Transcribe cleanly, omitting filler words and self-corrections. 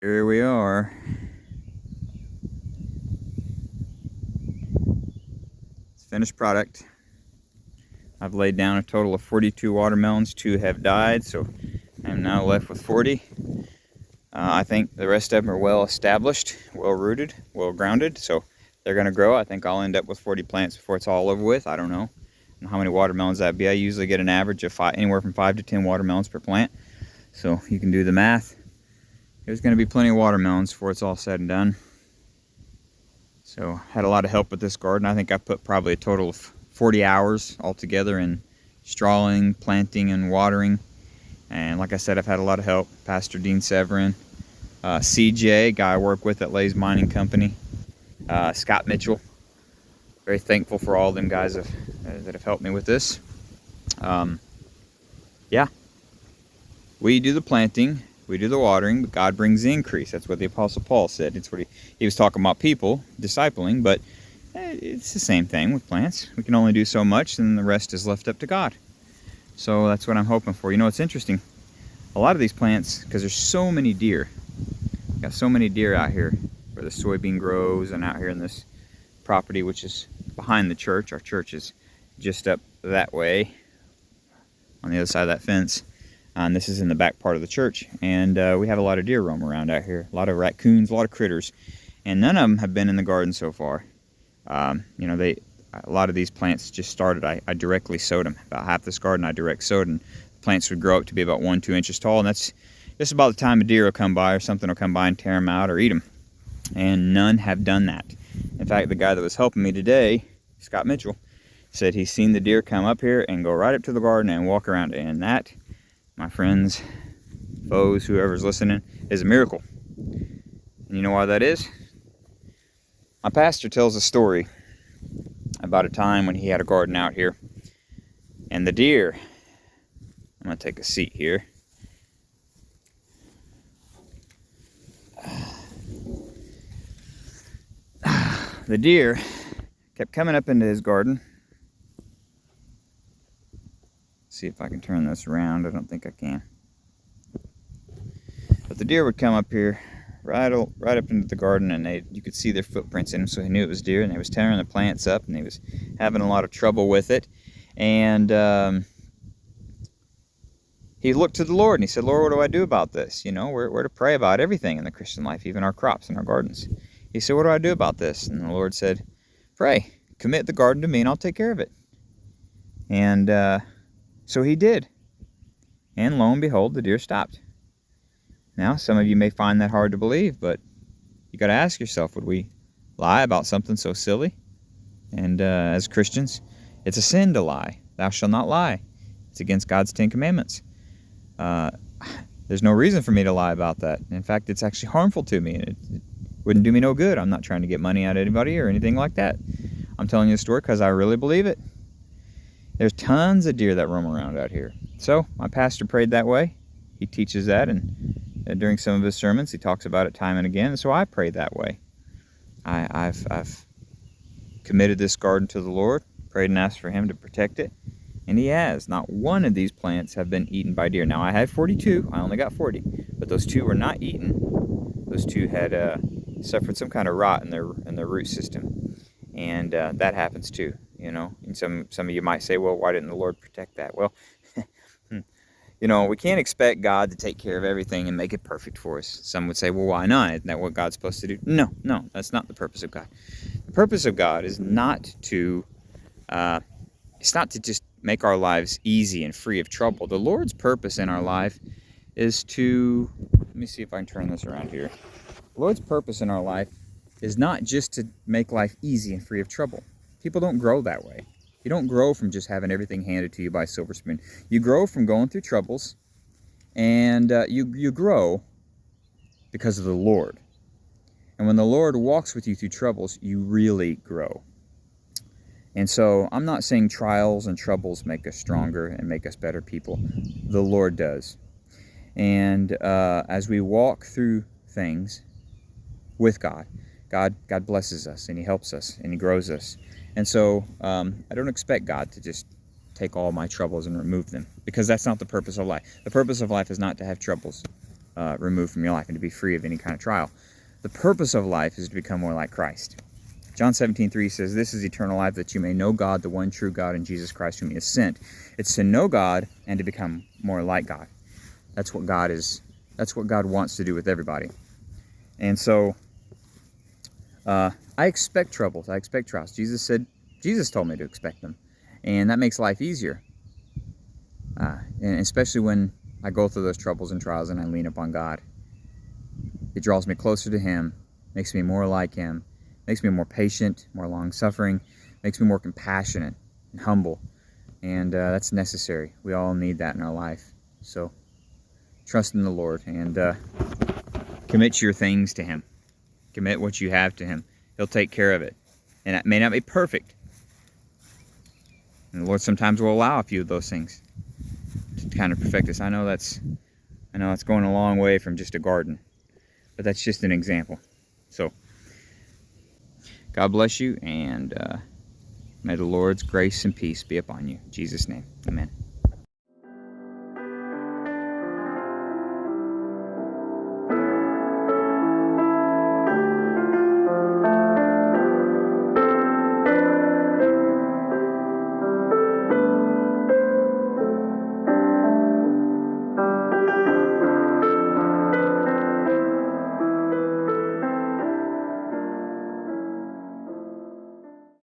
Here we are. It's finished product. I've laid down a total of 42 watermelons. 2 have died, so I'm now left with 40. I think the rest of them are well established, well rooted, well grounded, so they're going to grow. I think I'll end up with 40 plants before it's all over with. I don't know how many watermelons that'd be. I usually get an average of anywhere from 5 to 10 watermelons per plant, so you can do the math. There's going to be plenty of watermelons before it's all said and done. So had a lot of help with this garden. I think I put probably a total of 40 hours altogether in strawing, planting, and watering. And like I said, I've had a lot of help. Pastor Dean Severin, CJ, guy I work with at Lay's Mining Company, Scott Mitchell. Very thankful for all of them guys that have helped me with this. Yeah, we do the planting. We do the watering, but God brings the increase. That's what the Apostle Paul said. It's what he was talking about people, discipling, but it's the same thing with plants. We can only do so much, and the rest is left up to God. So that's what I'm hoping for. You know, it's interesting. A lot of these plants, because there's so many deer. Got so many deer out here where the soybean grows, and out here in this property, which is behind the church. Our church is just up that way on the other side of that fence. And this is in the back part of the church, and we have a lot of deer roam around out here, a lot of raccoons, a lot of critters, and none of them have been in the garden so far. You know, a lot of these plants just started. I directly sowed them. About half this garden I direct sowed, and the plants would grow up to be about 1-2 inches tall, and that's just about the time a deer will come by or something will come by and tear them out or eat them. And none have done that. In fact, the guy that was helping me today, Scott Mitchell, said he's seen the deer come up here and go right up to the garden and walk around it, and that, my friends, foes, whoever's listening, is a miracle. And you know why that is? My pastor tells a story about a time when he had a garden out here, and the deer, I'm going to take a seat here. The deer kept coming up into his garden. See if I can turn this around. I don't think I can. But the deer would come up here right up into the garden, and you could see their footprints in them, so he knew it was deer, and they was tearing the plants up, and he was having a lot of trouble with it. And he looked to the Lord, and he said, Lord, what do I do about this? You know, we're to pray about everything in the Christian life, even our crops and our gardens. He said, what do I do about this? And the Lord said, pray, commit the garden to me, and I'll take care of it. And so he did. And lo and behold, the deer stopped. Now, some of you may find that hard to believe, but you got to ask yourself, would we lie about something so silly? And as Christians, it's a sin to lie. Thou shalt not lie. It's against God's 10 Commandments. There's no reason for me to lie about that. In fact, it's actually harmful to me. It wouldn't do me no good. I'm not trying to get money out of anybody or anything like that. I'm telling you a story because I really believe it. There's tons of deer that roam around out here. So my pastor prayed that way. He teaches that, and during some of his sermons he talks about it time and again. And so I pray that way. I've committed this garden to the Lord, prayed and asked for him to protect it, and he has. Not one of these plants have been eaten by deer. Now I had 42. I only got 40, but those 2 were not eaten. Those 2 had suffered some kind of rot in their root system, and that happens too. You know, and some of you might say, well, why didn't the Lord protect that? Well, you know, we can't expect God to take care of everything and make it perfect for us. Some would say, well, why not? Isn't that what God's supposed to do? No, that's not the purpose of God. The purpose of God is not to just make our lives easy and free of trouble. The Lord's purpose in our life is to, let me see if I can turn this around here. The Lord's purpose in our life is not just to make life easy and free of trouble. People don't grow that way. You don't grow from just having everything handed to you by a silver spoon. You grow from going through troubles, and you grow because of the Lord. And when the Lord walks with you through troubles, you really grow. And so I'm not saying trials and troubles make us stronger and make us better people. The Lord does. And as we walk through things with God, God blesses us, and He helps us, and He grows us. And so I don't expect God to just take all my troubles and remove them, because that's not the purpose of life. The purpose of life is not to have troubles removed from your life and to be free of any kind of trial. The purpose of life is to become more like Christ. John 17:3 says, "This is eternal life, that you may know God, the one true God, and Jesus Christ whom He has sent." It's to know God and to become more like God. That's what God is. That's what God wants to do with everybody. And so I expect troubles. I expect trials. Jesus told me to expect them. And that makes life easier. And especially when I go through those troubles and trials and I lean upon God. It draws me closer to Him, makes me more like Him, makes me more patient, more long-suffering, makes me more compassionate and humble. And that's necessary. We all need that in our life. So trust in the Lord and commit your things to Him. Commit what you have to Him. He'll take care of it. And it may not be perfect. And the Lord sometimes will allow a few of those things to kind of perfect us. I know that's going a long way from just a garden, but that's just an example. So God bless you, and may the Lord's grace and peace be upon you. In Jesus' name, amen.